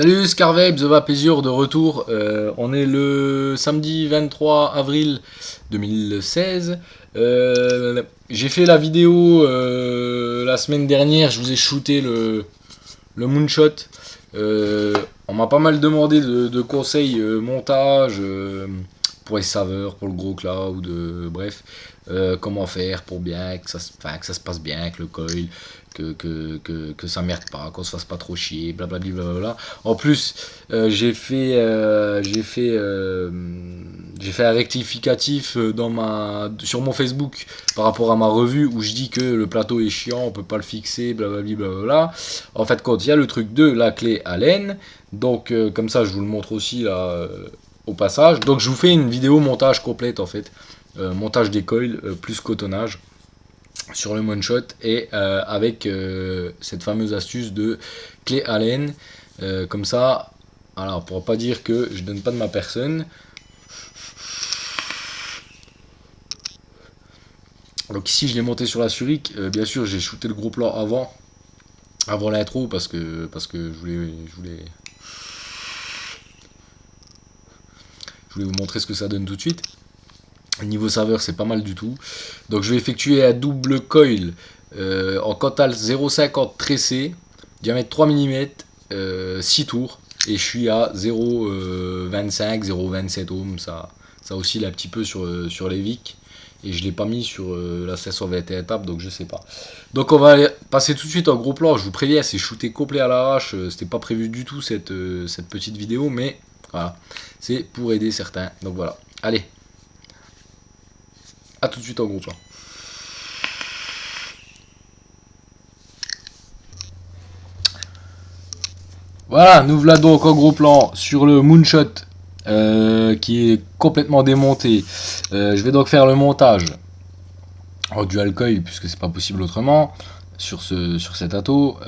Salut Scarvape, The Vapésure de retour. On est le samedi 23 avril 2016. J'ai fait la vidéo la semaine dernière, je vous ai shooté le moonshot. On m'a pas mal demandé de conseils montage pour les saveurs, pour le gros cloud, bref, comment faire pour bien que ça se passe bien avec le coil, que ça merde pas, qu'on se fasse pas trop chier, blablabla. Blablabla. En plus, j'ai fait un rectificatif sur mon Facebook par rapport à ma revue où je dis que le plateau est chiant, on peut pas le fixer, blablabla. Blablabla. En fait, quand il y a le truc de la clé Allen, donc comme ça, je vous le montre aussi là au passage. Donc, je vous fais une vidéo montage complète en fait, montage des coils plus cotonnage sur le one-shot et avec cette fameuse astuce de clé Allen. Comme ça, alors on pourra pas dire que je donne pas de ma personne. Donc ici je l'ai monté sur la Suric. Bien sûr j'ai shooté le gros plan avant l'intro parce que je voulais vous montrer ce que ça donne tout de suite. Niveau saveur c'est pas mal du tout. Donc je vais effectuer un double coil en Cantal 0,50 tressé, diamètre 3 mm, 6 tours, et je suis à 0,25, 0,27 ohms, ça oscille un petit peu sur les VIC, et je l'ai pas mis sur la 521 étapes, donc je sais pas. Donc on va passer tout de suite en gros plan, je vous préviens, c'est shooté complet à l'arrache, c'était pas prévu du tout cette petite vidéo, mais voilà, c'est pour aider certains, donc voilà, allez, à tout de suite en gros plan. Voilà, nous voilà donc en gros plan sur le moonshot qui est complètement démonté. Je vais donc faire le montage en dual coil puisque c'est pas possible autrement sur cet atto.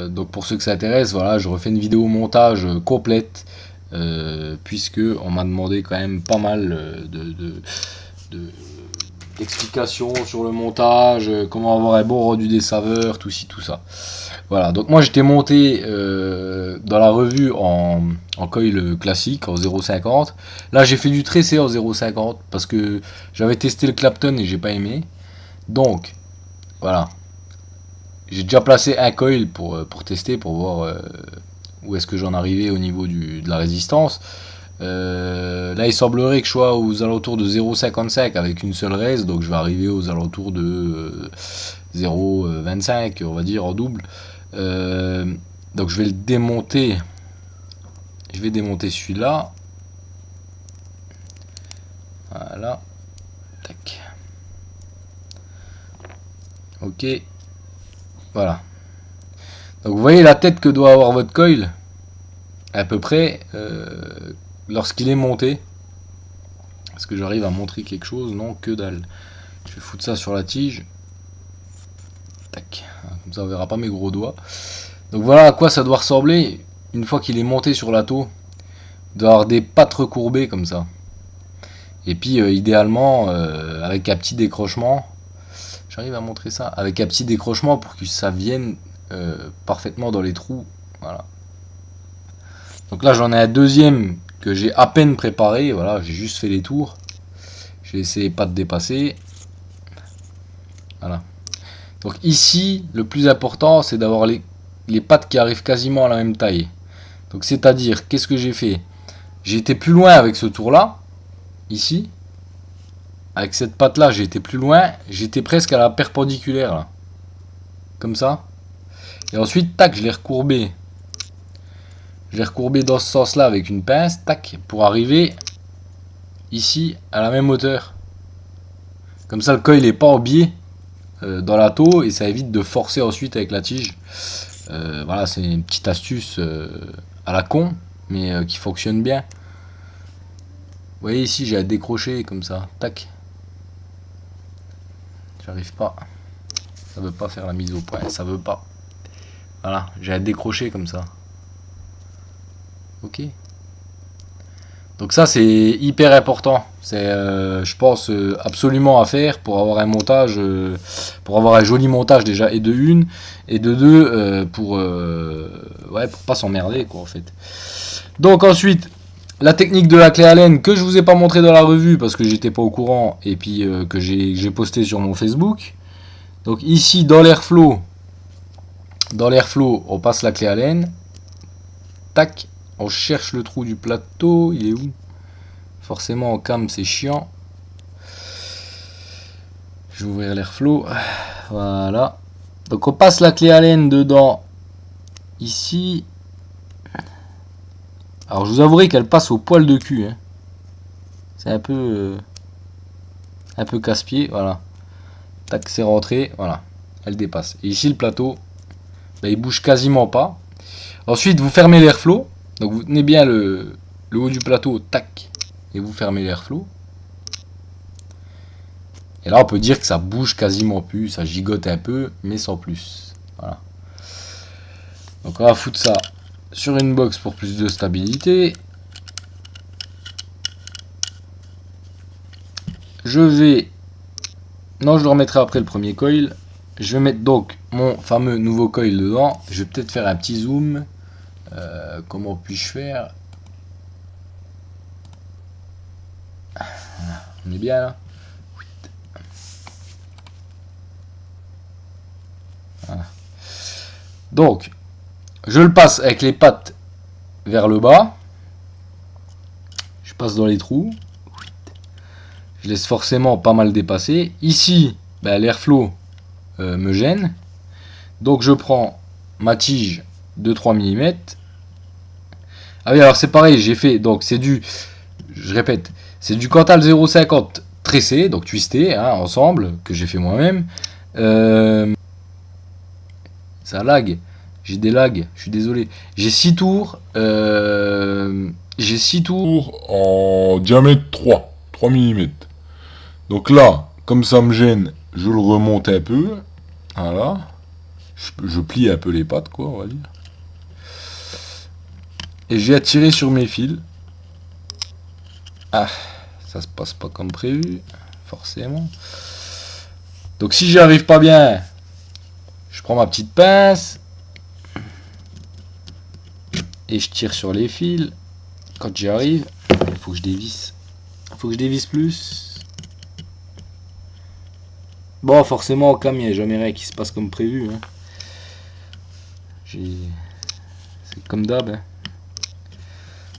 Donc pour ceux que ça intéresse, voilà, je refais une vidéo montage complète puisque on m'a demandé quand même pas mal d'explications sur le montage, comment avoir un bon rendu des saveurs, tout ci tout ça. Voilà, donc moi j'étais monté dans la revue en coil classique, en 0,50. Là j'ai fait du tressé en 0,50 parce que j'avais testé le Clapton et j'ai pas aimé. Donc, voilà. J'ai déjà placé un coil pour tester, pour voir où est-ce que j'en arrivais au niveau de la résistance. Là il semblerait que je sois aux alentours de 0,55 avec une seule raise, donc je vais arriver aux alentours de 0,25 on va dire en double. Donc je vais le démonter. Je vais démonter celui-là. Voilà. Tac. Ok. Voilà. Donc vous voyez la tête que doit avoir votre coil à peu près lorsqu'il est monté. Est-ce que j'arrive à montrer quelque chose? Non, que dalle. Je vais foutre ça sur la tige. Tac. Comme ça on verra pas mes gros doigts. Donc voilà à quoi ça doit ressembler une fois qu'il est monté sur l'atto. Il doit avoir des pattes recourbées comme ça. Et puis idéalement avec un petit décrochement. J'arrive à montrer ça. Avec un petit décrochement pour que ça vienne parfaitement dans les trous. Voilà. Donc là j'en ai un deuxième que j'ai à peine préparé. Voilà, j'ai juste fait les tours. J'ai essayé pas de dépasser. Voilà. Donc ici, le plus important, c'est d'avoir les pattes qui arrivent quasiment à la même taille. Donc c'est-à-dire, qu'est-ce que j'ai fait? J'ai été plus loin avec ce tour-là, ici. Avec cette patte-là, j'ai été plus loin. J'étais presque à la perpendiculaire, là. Comme ça. Et ensuite, tac, je l'ai recourbé. Je l'ai recourbé dans ce sens-là avec une pince, tac, pour arriver ici, à la même hauteur. Comme ça, le coil n'est pas en biais dans la taux et ça évite de forcer ensuite avec la tige. Voilà, c'est une petite astuce à la con, mais qui fonctionne bien. Vous voyez ici, j'ai à décrocher comme ça, tac. J'arrive pas. Ça veut pas faire la mise au point, ça veut pas. Voilà, j'ai à décrocher comme ça. Ok. Donc ça c'est hyper important. C'est je pense absolument à faire pour avoir un montage, pour avoir un joli montage déjà et de une et de deux ouais, pour pas s'emmerder quoi en fait. Donc ensuite la technique de la clé Allen que je vous ai pas montré dans la revue parce que j'étais pas au courant et puis que j'ai posté sur mon Facebook. Donc ici dans l'airflow, on passe la clé Allen. Tac, on cherche le trou du plateau, il est où? Forcément en cam c'est chiant. Je vais ouvrir l'airflow. Voilà. Donc on passe la clé Allen dedans. Ici. Alors je vous avouerai qu'elle passe au poil de cul. Hein. C'est un peu casse-pied. Voilà. Tac, c'est rentré. Voilà. Elle dépasse. Et ici le plateau, bah, il bouge quasiment pas. Ensuite vous fermez l'airflow. Donc vous tenez bien le haut du plateau. Tac. Et vous fermez l'airflow. Et là, on peut dire que ça bouge quasiment plus, ça gigote un peu, mais sans plus. Voilà. Donc on va foutre ça sur une box pour plus de stabilité. Je vais... Non, je le remettrai après le premier coil. Je vais mettre donc mon fameux nouveau coil dedans. Je vais peut-être faire un petit zoom. Comment puis-je faire? On est bien là. Voilà. Donc, je le passe avec les pattes vers le bas. Je passe dans les trous. Je laisse forcément pas mal dépasser. Ici, ben, l'airflow me gêne. Donc je prends ma tige de 3 mm. Ah oui, alors c'est pareil, j'ai fait, donc c'est du, je répète, c'est du Cantal 0,50 tressé, donc twisté, hein, ensemble, que j'ai fait moi-même. Ça lag, j'ai des lags, je suis désolé. J'ai 6 tours, en diamètre 3 mm. Donc là, comme ça me gêne, je le remonte un peu. Voilà. Je plie un peu les pattes, quoi, on va dire. Et j'ai attiré sur mes fils. Ah, ça se passe pas comme prévu, forcément. Donc si j'y arrive pas bien, je prends ma petite pince et je tire sur les fils. Quand j'y arrive, il faut que je dévisse. Il faut que je dévisse plus. Bon, forcément, au cam, il n'y a jamais rien qui se passe comme prévu. Hein. C'est comme d'hab. Hein.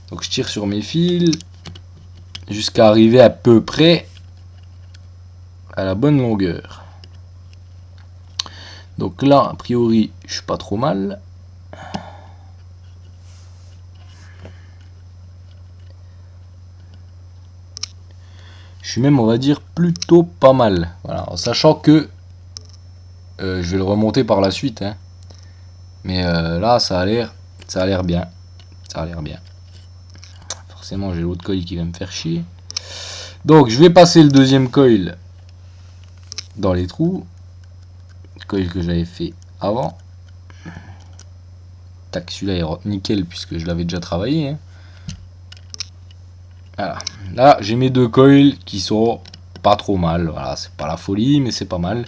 Donc je tire sur mes fils jusqu'à arriver à peu près à la bonne longueur. Donc là, a priori, je suis pas trop mal. Je suis même, on va dire, plutôt pas mal. Voilà, en sachant que je vais le remonter par la suite. Hein. Mais là, ça a l'air bien. Ça a l'air bien. Forcément, j'ai l'autre coil qui va me faire chier. Donc, je vais passer le deuxième coil dans les trous. Le coil que j'avais fait avant. Tac, celui-là est nickel puisque je l'avais déjà travaillé. Hein. Voilà. Là, j'ai mes deux coils qui sont pas trop mal. Voilà, c'est pas la folie, mais c'est pas mal.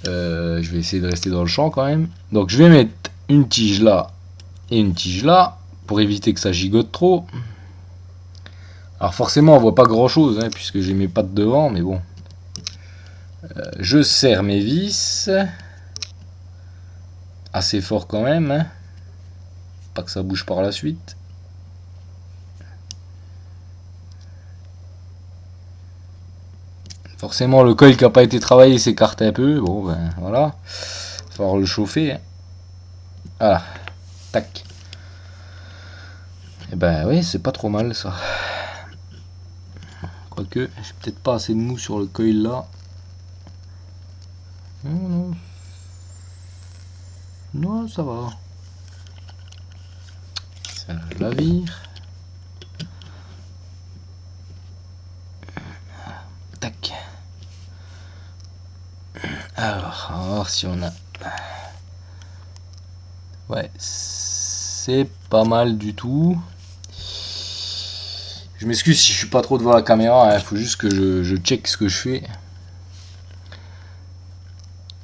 Je vais essayer de rester dans le champ quand même. Donc, je vais mettre une tige là et une tige là pour éviter que ça gigote trop. Alors, forcément, on voit pas grand chose hein, puisque j'ai mes pattes devant, mais bon. Je serre mes vis assez fort quand même. Hein. Pas que ça bouge par la suite. Forcément, le coil qui n'a pas été travaillé s'écarte un peu. Bon, ben voilà. Il va falloir le chauffer. Hein. Voilà. Tac. Et ben oui, c'est pas trop mal ça. Quoique, j'ai peut-être pas assez de mou sur le coil là. Non, non, ça va. Ça, je la vire. Tac. Alors, on va voir si on a... Ouais, c'est pas mal du tout. Je m'excuse si je suis pas trop devant la caméra, il faut juste que je check ce que je fais.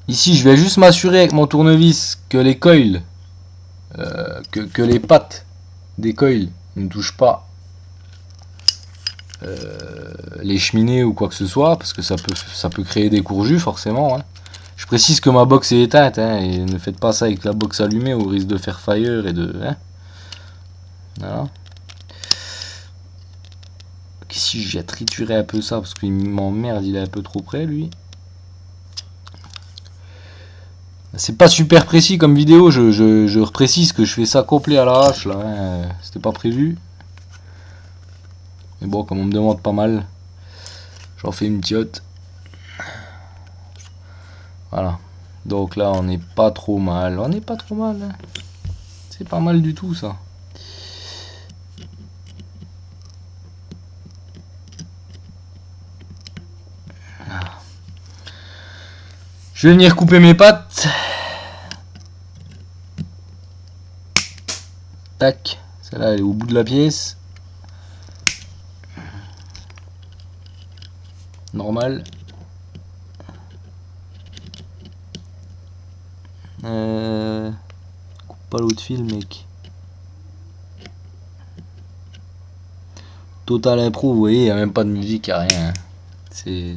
Ici, je vais juste m'assurer avec mon tournevis que les coils, que les pattes des coils ne touchent pas les cheminées ou quoi que ce soit, parce que ça peut créer des courjus forcément. Hein. Je précise que ma box est éteinte, hein, et ne faites pas ça avec la box allumée au risque de faire fire et de... Hein. Voilà. Donc ici, je vais triturer un peu ça, parce qu'il m'emmerde, il est un peu trop près, lui. C'est pas super précis comme vidéo, je reprécise que je fais ça complet à l'arrache, là, hein. C'était pas prévu. Mais bon, comme on me demande pas mal, j'en fais une tiote. Voilà. Donc là, on n'est pas trop mal. On n'est pas trop mal. Hein. C'est pas mal du tout, ça. Voilà. Je vais venir couper mes pattes. Tac. Celle-là, elle est au bout de la pièce. Normal. Coupe pas l'autre fil, mec. Total impro, vous voyez, il n'y a même pas de musique, il n'y a rien. C'est...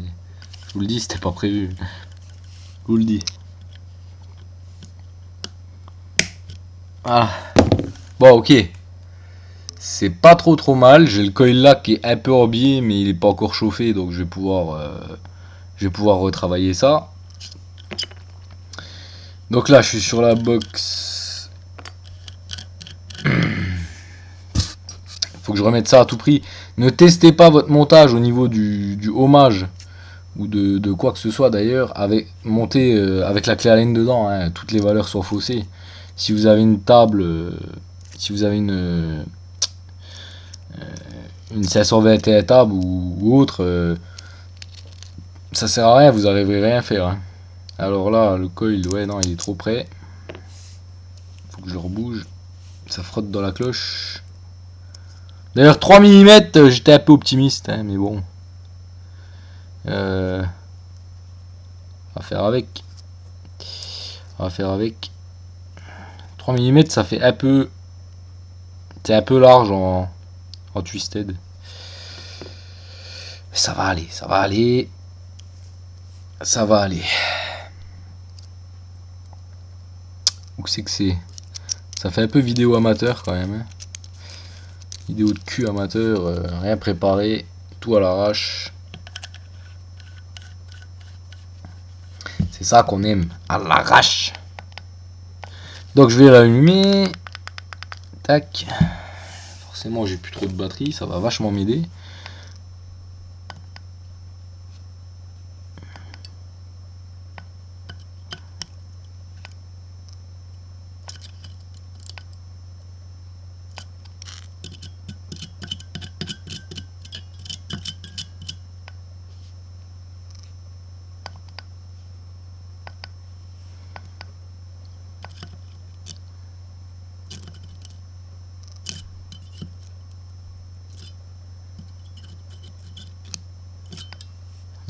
Je vous le dis, c'était pas prévu. Je vous le dis. Ah. Bon, ok. C'est pas trop mal. J'ai le coil là qui est un peu orbillé, mais il est pas encore chauffé, donc je vais pouvoir retravailler ça. Donc là, je suis sur la box. Faut que je remette ça à tout prix. Ne testez pas votre montage au niveau du hommage ou de quoi que ce soit d'ailleurs avec monter avec la clé Allen dedans. Hein, toutes les valeurs sont faussées. Si vous avez une table, si vous avez une 521 table ou autre, ça sert à rien, vous n'arriverez rien à faire. Hein. Alors là, le coil, ouais, non, il est trop près. Faut que je rebouge. Ça frotte dans la cloche. D'ailleurs, 3 mm, j'étais un peu optimiste, hein, mais bon. On va faire avec. On va faire avec. 3 mm, ça fait un peu... C'est un peu large en twisted. Ça va aller, ça va aller. Ça va aller. Où c'est que c'est? Ça fait un peu vidéo amateur quand même. Hein. Vidéo de cul amateur, rien préparé, tout à l'arrache. C'est ça qu'on aime, à l'arrache. Donc je vais l'allumer. Tac. Forcément j'ai plus trop de batterie, ça va vachement m'aider.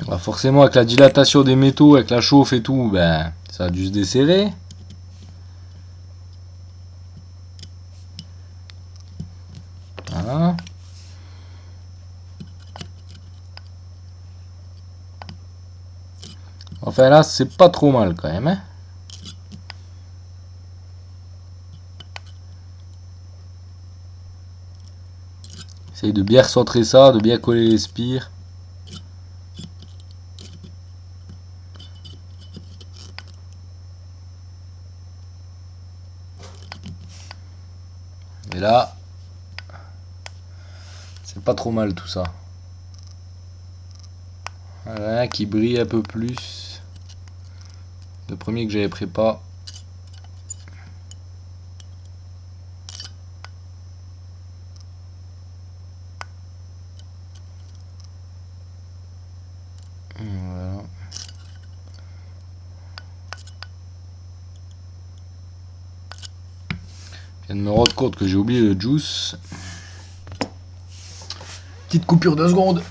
Bah forcément avec la dilatation des métaux, avec la chauffe et tout, ben ça a dû se desserrer. Voilà. Enfin là c'est pas trop mal quand même. Hein. Essaye de bien recentrer ça, de bien coller les spires. Et là, c'est pas trop mal tout ça. Voilà, qui brille un peu plus. Le premier que j'avais prépa. Voilà. Je viens de me rendre compte que j'ai oublié le juice. Petite coupure de seconde.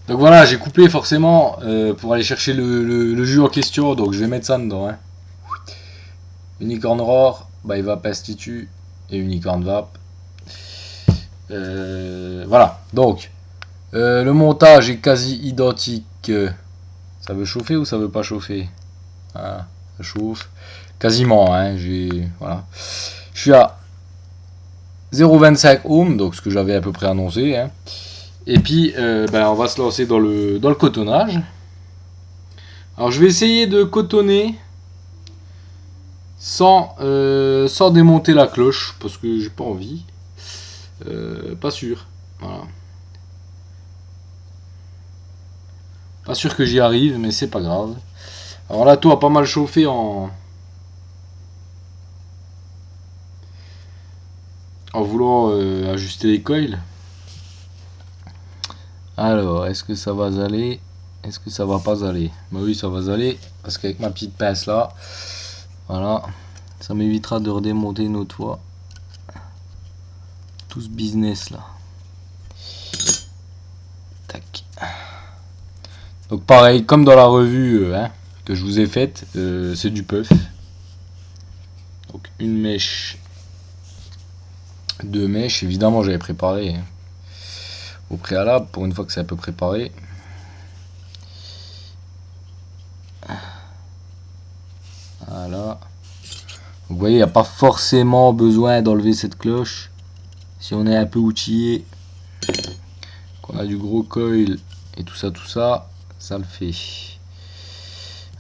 Donc voilà, j'ai coupé forcément pour aller chercher le jus en question. Donc je vais mettre ça dedans. Hein. Unicorn Roar, by Vape Institute et Unicorn Vape. Voilà, donc le montage est quasi identique. Ça veut chauffer ou ça veut pas chauffer? Ah, ça chauffe. Quasiment, hein, voilà. Je suis à 0,25 ohms, donc ce que j'avais à peu près annoncé. Hein. Et puis, on va se lancer dans le cotonnage. Alors, je vais essayer de cotonner sans démonter la cloche, parce que j'ai pas envie. Pas sûr. Voilà. Pas sûr que j'y arrive, mais c'est pas grave. Alors là, tout a pas mal chauffé en voulant ajuster les coils. Alors, est-ce que ça va aller? Est-ce que ça va pas aller? Bah oui, ça va aller, parce qu'avec ma petite pince là, voilà, ça m'évitera de redémonter une autre fois tout ce business là. Tac. Donc pareil, comme dans la revue que je vous ai faite, c'est du puff. Donc une mèche, deux mèches, évidemment j'avais préparé au préalable, pour une fois que c'est un peu préparé. Voilà. Vous voyez, il n'y a pas forcément besoin d'enlever cette cloche. Si on est un peu outillé, qu'on a du gros coil et tout ça, ça le fait.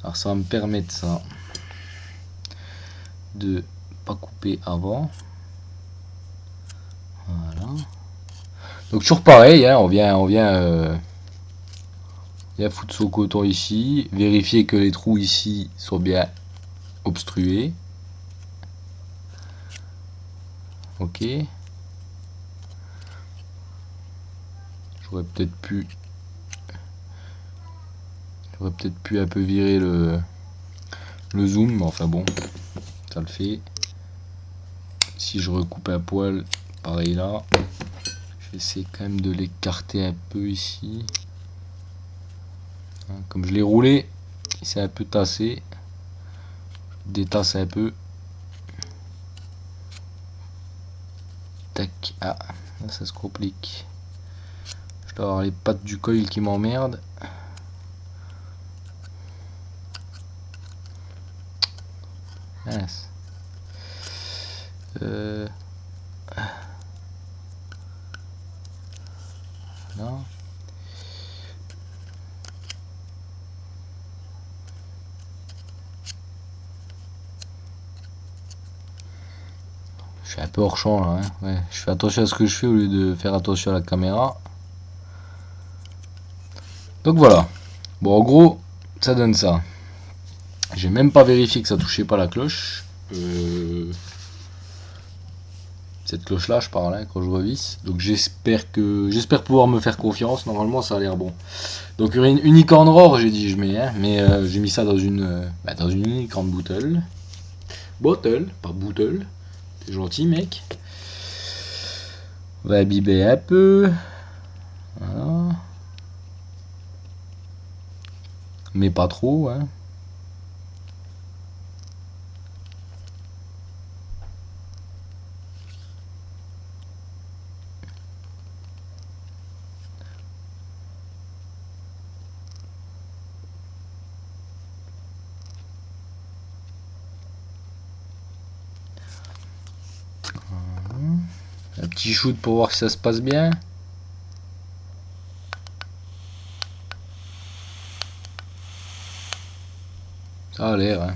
Alors ça va me permettre ça de pas couper avant. Voilà. Donc toujours pareil, hein, on vient foutre son coton ici, vérifier que les trous ici sont bien obstrués. Ok. J'aurais peut-être pu un peu virer le zoom, mais enfin bon, ça le fait. Si je recoupe un poil, pareil là. Je vais essayer quand même de l'écarter un peu ici. Comme je l'ai roulé, il s'est un peu tassé. Je détasse un peu. Tac. Ah, là ça se complique. Je dois avoir les pattes du coil qui m'emmerdent. Mince. Là. Je suis un peu hors champ là. Hein. Ouais, je fais attention à ce que je fais au lieu de faire attention à la caméra. Donc voilà. Bon, en gros, ça donne ça. J'ai même pas vérifié que ça touchait pas la cloche. Cette cloche là, je parle hein, quand je revisse. Donc j'espère pouvoir me faire confiance. Normalement, ça a l'air bon. Donc une Unicorn Roar, j'ai dit je mets, hein, mais j'ai mis ça dans une Unicorn Bottle. Bottle, pas Bottle. T'es gentil, mec. On va imbiber un peu. Voilà. Mais pas trop, hein. Un petit shoot pour voir si ça se passe bien. Ça a l'air, hein.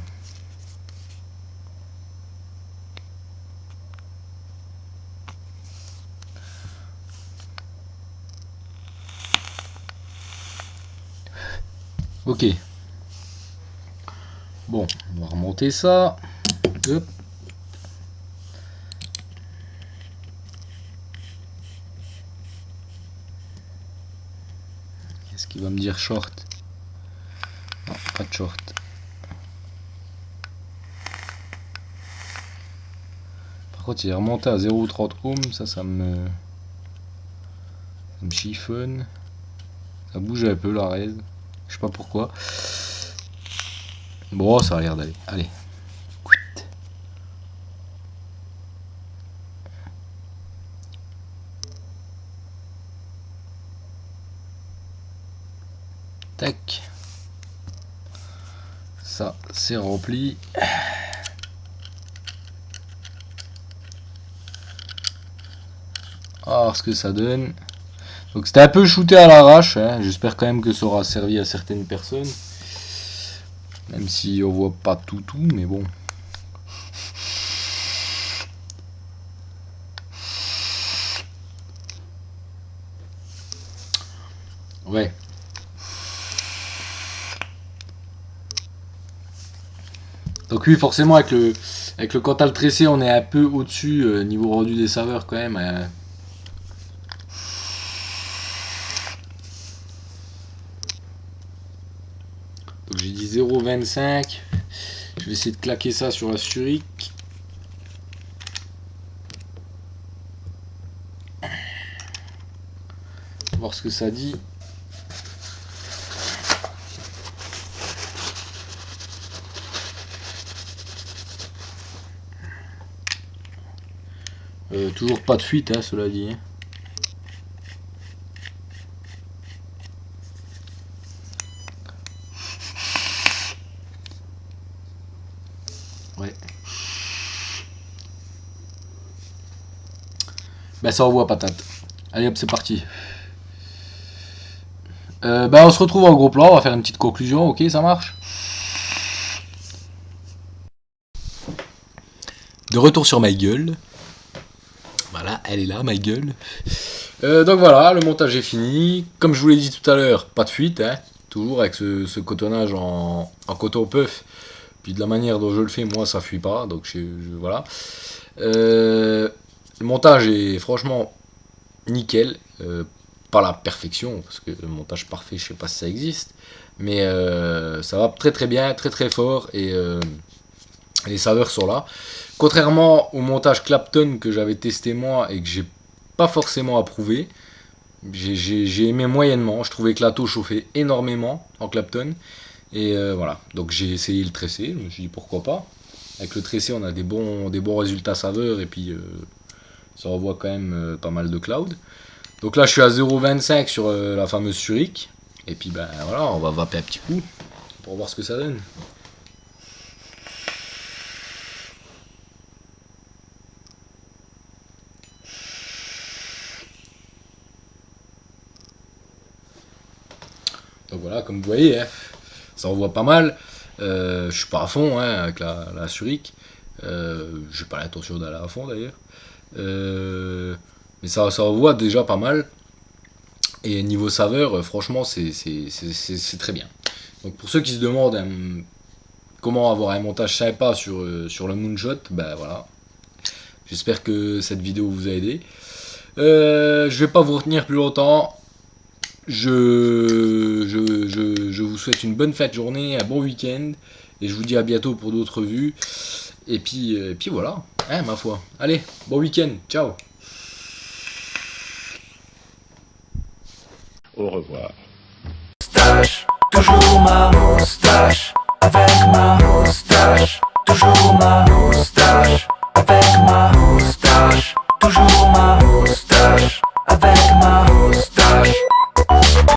Ok. Bon, on va remonter ça. Hop. Qu'est-ce qu'il va me dire short? Non, pas de short. Par contre, il est remonté à 0,30 ohms, ça me... Ça me chiffonne. Ça bouge un peu la raise. Je sais pas pourquoi. Bon, ça a l'air d'aller. Allez. Tac. Ça, c'est rempli. Alors, ce que ça donne. Donc, c'était un peu shooté à l'arrache. Hein. J'espère quand même que ça aura servi à certaines personnes. Même si on voit pas tout, mais bon. Ouais. Donc oui, forcément, avec le Cantal tressé, on est un peu au-dessus niveau rendu des saveurs quand même. Donc j'ai dit 0,25. Je vais essayer de claquer ça sur la Zurich. Voir ce que ça dit. Toujours pas de fuite, hein, cela dit. Hein. Ouais. Ben ça envoie patate. Allez hop, c'est parti. Ben on se retrouve en gros plan, on va faire une petite conclusion, ok, ça marche. De retour sur ma gueule. Voilà, elle est là, ma gueule. Donc voilà, le montage est fini. Comme je vous l'ai dit tout à l'heure, pas de fuite, hein, toujours avec ce cotonnage en coton puff. Puis de la manière dont je le fais, moi ça fuit pas, donc voilà. Le montage est franchement nickel. Pas la perfection, parce que le montage parfait, je sais pas si ça existe. Mais ça va très très bien, très très fort, et les saveurs sont là. Contrairement au montage Clapton que j'avais testé moi et que j'ai pas forcément approuvé, j'ai aimé moyennement. Je trouvais que la taux chauffait énormément en Clapton. Et voilà, donc j'ai essayé le tressé, je me suis dit pourquoi pas. Avec le tressé, on a des bons résultats saveurs et puis ça revoit quand même pas mal de cloud. Donc là, je suis à 0,25 sur la fameuse Zurich. Et puis ben voilà, on va vaper un petit coup pour voir ce que ça donne. Donc voilà, comme vous voyez, hein, ça envoie pas mal. Je suis pas à fond hein, avec la Zurich. J'ai pas l'intention d'aller à fond d'ailleurs. Mais ça envoie déjà pas mal. Et niveau saveur, franchement, c'est très bien. Donc pour ceux qui se demandent comment avoir un montage sympa sur le Moonshot, ben voilà. J'espère que cette vidéo vous a aidé. Je vais pas vous retenir plus longtemps. Je vous souhaite une bonne fête journée, un bon week-end. Et je vous dis à bientôt pour d'autres vues. Et puis voilà, hein, ma foi. Allez, bon week-end, ciao. Au revoir. Moustache, toujours ma moustache, avec ma moustache, toujours ma moustache, avec ma moustache, toujours